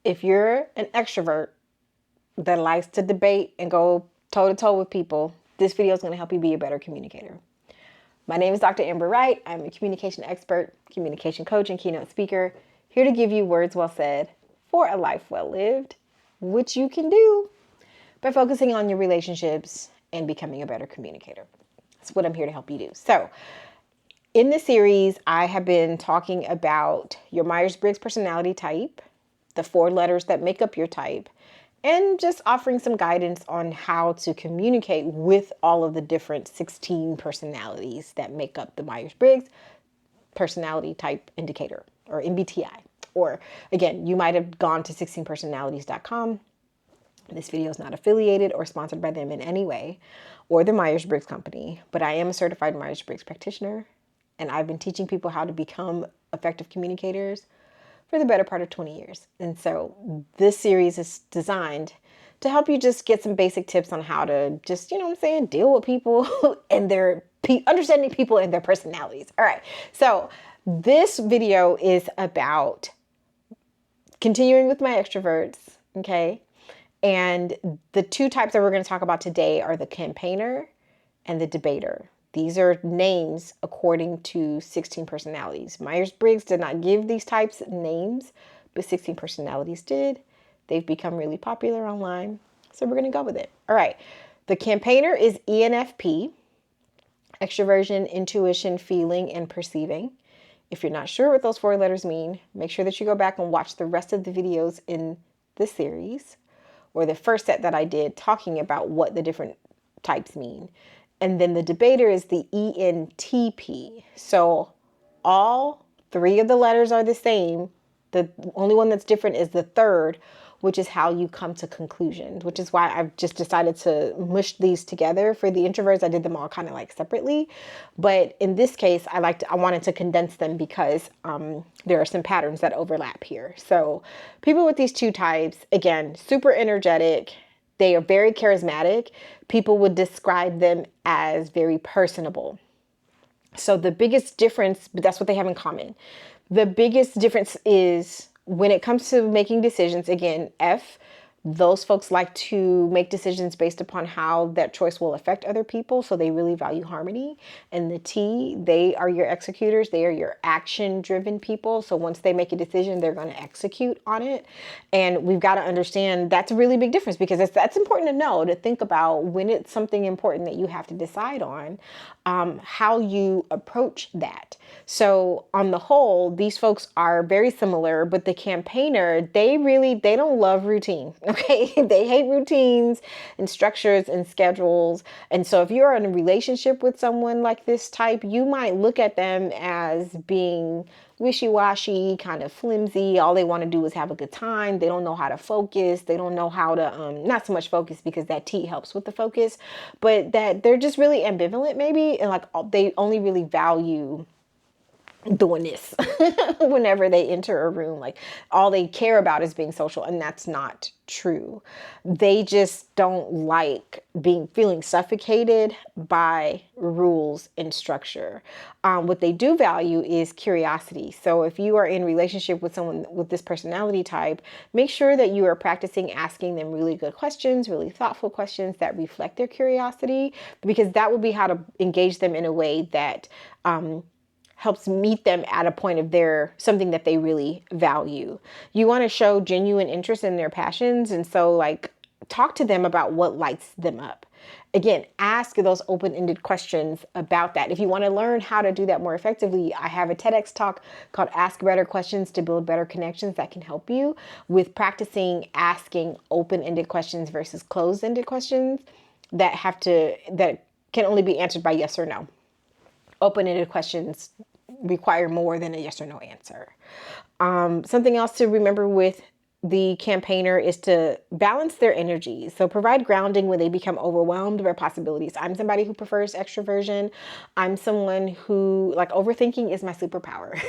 If you're an extrovert that likes to debate and go toe to toe with people, this video is going to help you be a better communicator. My name is Dr. Wright. I'm a communication expert, communication coach, and keynote speaker, here to give you words well said for a life well lived, which you can do by focusing on your relationships and becoming a better communicator. That's what I'm here to help you do. So, in this series, I have been talking about your Myers-Briggs personality type, the 4 letters that make up your type, and just offering some guidance on how to communicate with all of the different 16 personalities that make up the Myers-Briggs personality type indicator, or MBTI. Or again, you might have gone to 16personalities.com. This video is not affiliated or sponsored by them in any way, or the Myers-Briggs company, but I am a certified Myers-Briggs practitioner, and I've been teaching people how to become effective communicators for the better part of 20 years. And so this series is designed to help you just get some basic tips on how to just, deal with people and understanding people and their personalities. All right. So this video is about continuing with my extroverts. Okay. And the 2 types that we're going to talk about today are the campaigner and the debater. These are names according to 16 personalities. Myers-Briggs did not give these types names, but 16 personalities did. They've become really popular online, so we're going to go with it. All right. The campaigner is ENFP, extroversion, intuition, feeling, and perceiving. If you're not sure what those 4 letters mean, make sure that you go back and watch the rest of the videos in this series, or the first set that I did talking about what the different types mean. And then the debater is the ENTP. So all 3 of the letters are the same. The only one that's different is the 3rd, which is how you come to conclusions, which is why I've just decided to mush these together. For the introverts, I did them all kind of like separately. But in this case, I wanted to condense them because there are some patterns that overlap here. So people with these 2 types, again, super energetic. They are very charismatic. People would describe them as very personable. So the biggest difference, but that's what they have in common. The biggest difference is when it comes to making decisions, again, F, those folks like to make decisions based upon how that choice will affect other people. So they really value harmony. And the T, they are your executors. They are your action-driven people. So once they make a decision, they're going to execute on it. And we've got to understand that's a really big difference, because that's important to know, to think about when it's something important that you have to decide on, how you approach that. So on the whole, these folks are very similar, but the campaigner, they don't love routine. Okay. They hate routines and structures and schedules. And so if you're in a relationship with someone like this type, you might look at them as being wishy-washy, kind of flimsy. All they want to do is have a good time. They don't know how to focus. They don't know how to, not so much focus, because that T helps with the focus, but that they're just really ambivalent maybe. And like they only really value doing this whenever they enter a room. Like all they care about is being social, and that's not true. They just don't like feeling suffocated by rules and structure. What they do value is curiosity. So if you are in relationship with someone with this personality type, make sure that you are practicing asking them really good questions, really thoughtful questions that reflect their curiosity, because that will be how to engage them in a way that helps meet them at a point of something that they really value. You want to show genuine interest in their passions. And so like talk to them about what lights them up. Again, ask those open-ended questions about that. If you want to learn how to do that more effectively, I have a TEDx talk called Ask Better Questions to Build Better Connections that can help you with practicing asking open-ended questions versus closed-ended questions that can only be answered by yes or no. Open-ended questions require more than a yes or no answer. Something else to remember with the campaigner is to balance their energy. So provide grounding when they become overwhelmed by possibilities. I'm somebody who prefers extroversion. I'm someone who, like, overthinking is my superpower.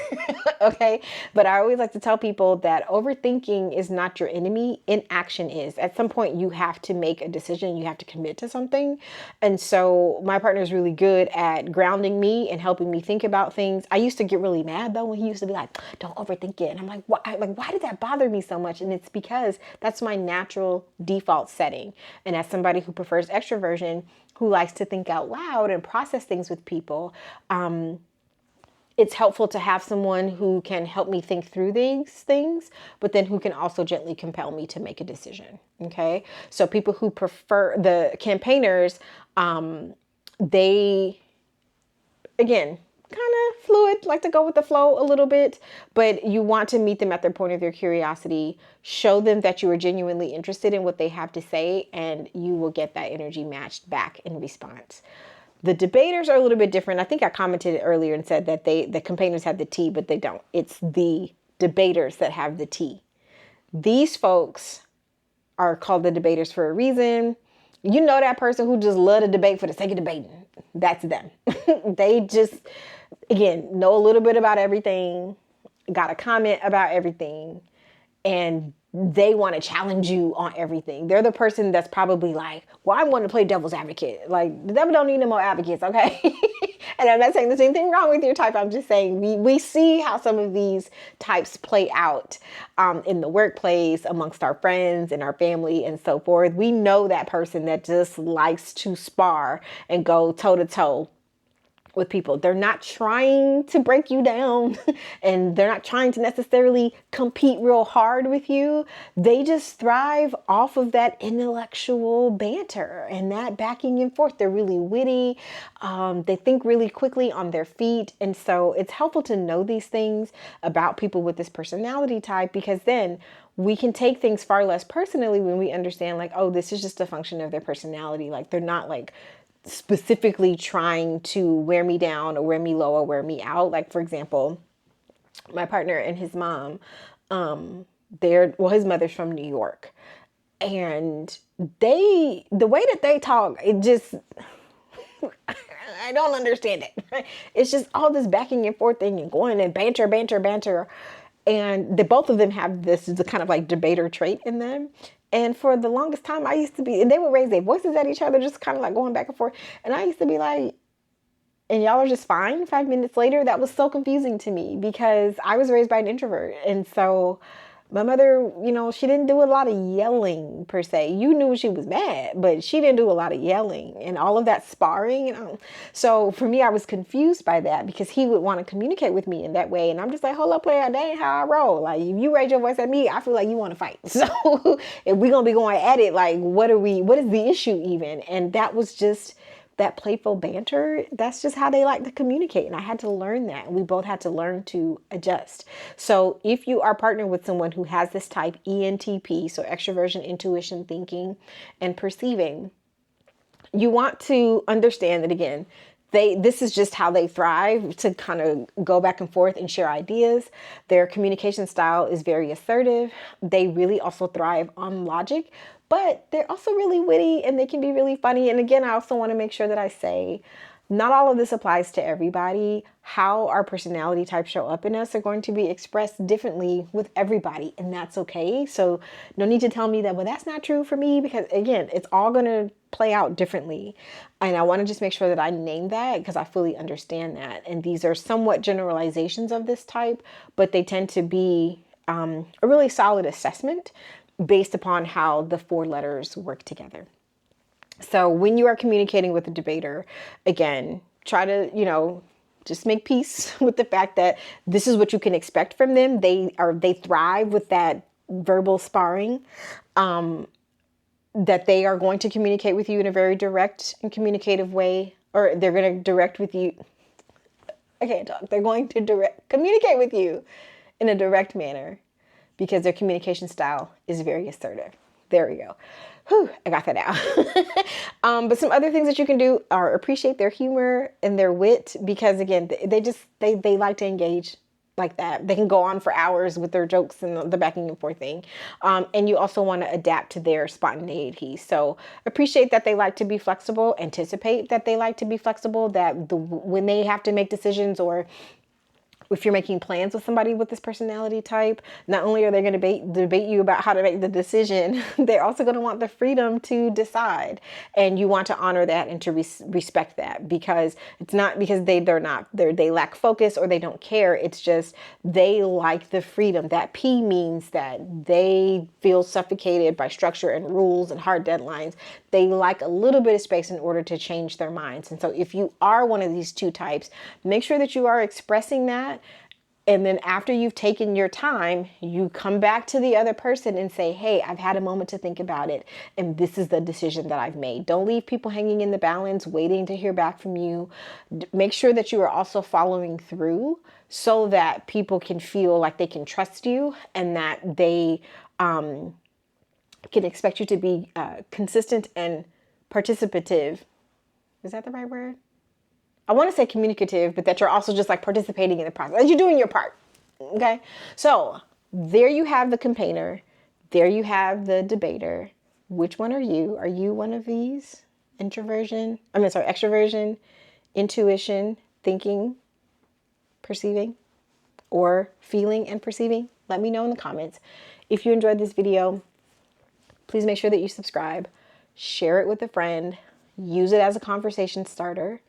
Okay. But I always like to tell people that overthinking is not your enemy. Inaction is. At some point you have to make a decision. You have to commit to something. And so my partner is really good at grounding me and helping me think about things. I used to get really mad though when he used to be like, don't overthink it. And I'm like, why did that bother me so much? much. And it's because that's my natural default setting. And as somebody who prefers extroversion, who likes to think out loud and process things with people, it's helpful to have someone who can help me think through these things, but then who can also gently compel me to make a decision. Okay. So people who prefer the campaigners, they, again, kind of fluid, like to go with the flow a little bit, but you want to meet them at their point of their curiosity, show them that you are genuinely interested in what they have to say, and you will get that energy matched back in response. The debaters are a little bit different. I think I commented earlier and said that the campaigners have the T, but they don't. It's the debaters that have the T. These folks are called the debaters for a reason. You know, that person who just love to debate for the sake of debating. That's them. They just, again, know a little bit about everything, got a comment about everything, and they want to challenge you on everything. They're the person that's probably like, well, I'm going to play devil's advocate. Like, the devil don't need no more advocates, okay? And I'm not saying there's anything wrong with your type. I'm just saying we see how some of these types play out in the workplace, amongst our friends and our family and so forth. We know that person that just likes to spar and go toe to toe with people. They're not trying to break you down and they're not trying to necessarily compete real hard with you. They just thrive off of that intellectual banter and that backing and forth. They're really witty. They think really quickly on their feet. And so it's helpful to know these things about people with this personality type, because then we can take things far less personally when we understand, like, oh, this is just a function of their personality. Like, they're not like specifically trying to wear me down or wear me low or wear me out. Like, for example, my partner and his mom, his mother's from New York, and the way that they talk, it just, I don't understand it. It's just all this backing and forth thing and going and banter. And both of them have this kind of like debater trait in them. And for the longest time, I used to be, and they would raise their voices at each other, just kind of like going back and forth. And I used to be like, and y'all are just fine 5 minutes later? That was so confusing to me because I was raised by an introvert. And so my mother, she didn't do a lot of yelling per se. You knew she was mad, but she didn't do a lot of yelling and all of that sparring. So for me, I was confused by that because he would want to communicate with me in that way. And I'm just like, hold up, player, that ain't how I roll. Like, if you raise your voice at me, I feel like you want to fight. So if we're going to be going at it, like, what is the issue even? And that was just that playful banter. That's just how they like to communicate. And I had to learn that. We both had to learn to adjust. So if you are partnered with someone who has this type, ENTP, so extroversion, intuition, thinking, and perceiving, you want to understand that, again, this is just how they thrive, to kind of go back and forth and share ideas. Their communication style is very assertive. They really also thrive on logic, but they're also really witty and they can be really funny. And again, I also want to make sure that I say, not all of this applies to everybody. How our personality types show up in us are going to be expressed differently with everybody, and that's okay. So no need to tell me that, well, that's not true for me, because again, it's all going to play out differently. And I want to just make sure that I name that because I fully understand that. And these are somewhat generalizations of this type, but they tend to be a really solid assessment based upon how the 4 letters work together. So when you are communicating with a debater, again, try to, just make peace with the fact that this is what you can expect from them. They thrive with that verbal sparring, that they are going to communicate with you in a very direct and communicative way, or they're going to direct with you. I can't talk. They're going to communicate with you in a direct manner because their communication style is very assertive. There we go. Whew, I got that out. But some other things that you can do are appreciate their humor and their wit, because again, they like to engage like that. They can go on for hours with their jokes and the backing and forth thing. And you also want to adapt to their spontaneity. So appreciate that they like to be flexible, anticipate that they like to be flexible, that when they have to make decisions or If you're making plans with somebody with this personality type, not only are they going to debate you about how to make the decision, they're also going to want the freedom to decide. And you want to honor that and to respect that, because it's not because they lack focus or they don't care. It's just they like the freedom. That P means that they feel suffocated by structure and rules and hard deadlines. They like a little bit of space in order to change their minds. And so if you are one of these two types, make sure that you are expressing that. And then after you've taken your time, you come back to the other person and say, hey, I've had a moment to think about it, and this is the decision that I've made. Don't leave people hanging in the balance, waiting to hear back from you. Make sure that you are also following through so that people can feel like they can trust you and that they can expect you to be consistent and participative. Is that the right word? I want to say communicative, but that you're also just like participating in the process, that you're doing your part. Okay. So there you have the campaigner. There you have the debater. Which one are you? Are you one of these? Extroversion, intuition, thinking, perceiving, or feeling and perceiving? Let me know in the comments. If you enjoyed this video, please make sure that you subscribe, share it with a friend, use it as a conversation starter.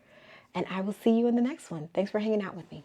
And I will see you in the next one. Thanks for hanging out with me.